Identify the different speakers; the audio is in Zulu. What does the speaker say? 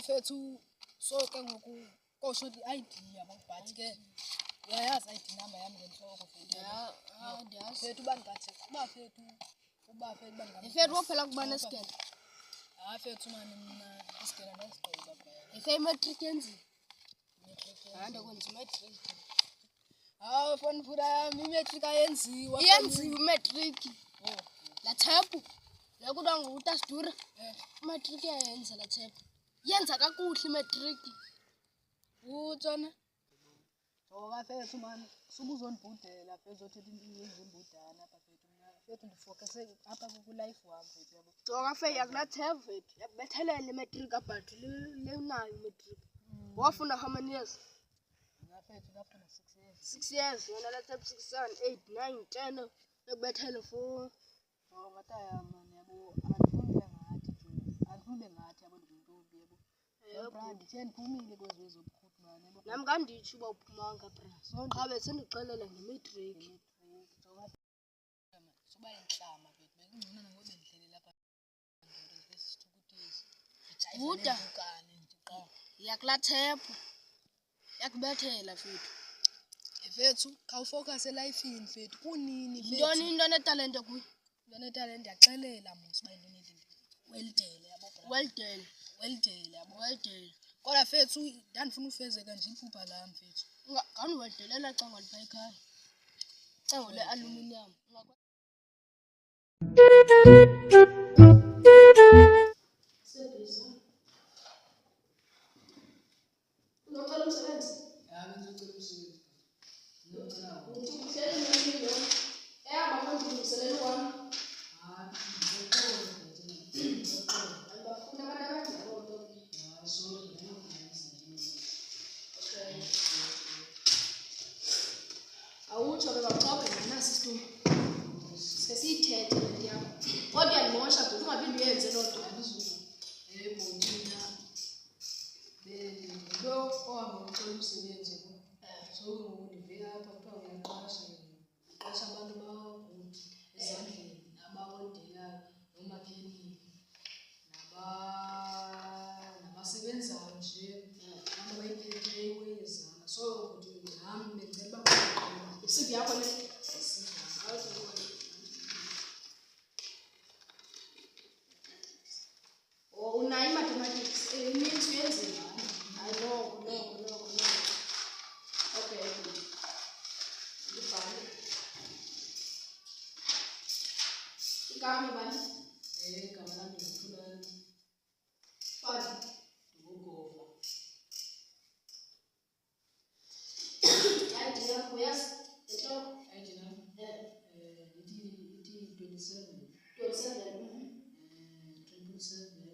Speaker 1: Fethu so ke ngoku kosho i-ID yabo but ke uyayazi i-ID number yami ngenhloko fethu.
Speaker 2: Ndiyazi.
Speaker 1: Fethu bangathi uba fethu bangathi.
Speaker 2: Ifethu waphela kubana scan.
Speaker 1: Fethu mani mina isikela nesiqoba phela.
Speaker 2: Ife matric yenziwe. Handa kwenza matric.
Speaker 1: Foni phura yami imatric ayenziwa.
Speaker 2: Yenziwe matric. La thepu. La kudwa nguta sidura. Matric yayenza la thepu. Yenza kakuhle matric.
Speaker 1: Utshona. Ngoba fethu mani subuzonibhudela fethu uzothetha into ezimbudana apha fethu. Fethu ndifocuse apha ku life wami fethu yabo.
Speaker 2: Ngoba fe yakula thepu fethu. Yakubethelela matric abhadu le nayo matric. Wafuna how many years?
Speaker 1: Fethu ngafuna 6 years.
Speaker 2: 6 years. Yona la thepu 6 7 8 9 10 yakubethela for
Speaker 1: Mataya mani yabo andifuni ngathi yabo ndintombi yabo. Brand ndiphumile kwezobukhulu mani yabo.
Speaker 2: Nami nganditsho uba uphumanga bra. Qha besendixelela ngematric.
Speaker 1: Soba inhlama fethu bekungcono nangoku bendidlele lapha besithukutisi.
Speaker 2: Buda yakula thepu. Yakubethela fethu.
Speaker 1: Fethu khawufocus elifini fethu kunini fethu.
Speaker 2: Yintoni into netalente kuyo?
Speaker 1: Ngiyanetalente ndiyaxelela mos uba into netalente. Weldele yabo bra. Weldele yabo.
Speaker 2: Weldele.
Speaker 1: Kodwa fethu ndandifuna ufezeka nje iphupha lami fethu.
Speaker 2: Ngani wedelela cengo lipha ekhaya. Cengo le-aluminium. Unocela umsebenzi?
Speaker 1: Ngizocela umsebenzi. Ngizocela
Speaker 2: uthi uhlele nemini manje ngilungiselela wami. Bafuna abantu abanjani?
Speaker 1: Sorry.
Speaker 2: Okay. Awutsho bebaqobe nasi situ. Sesiyithethe le yakho. Kodwa yanimosha ngoba ungaphindi uyenze loo nto.
Speaker 1: Yebo mina lo ohamba ucela umsebenzi yabo. So ngoku ndivela apha kuthiwa uyaqasha uqasha abantu bakuthi ezandleni nabawondelayo nomakhenikhi nabasebenzayo nje abantu abayiphetheyo kwezana. So ukuthi nami bengicela uba
Speaker 2: Isibi yakho le. Unayo mathematics. Means uyenziwa. Hayi no. Okay. Ngibhale. Igama bani?
Speaker 1: igama lami ngithulani.
Speaker 2: Bani?
Speaker 1: Ngugova.
Speaker 2: ID yakho yazi? Enhloko?
Speaker 1: ID nami? Ithi 27.
Speaker 2: 27.
Speaker 1: 777.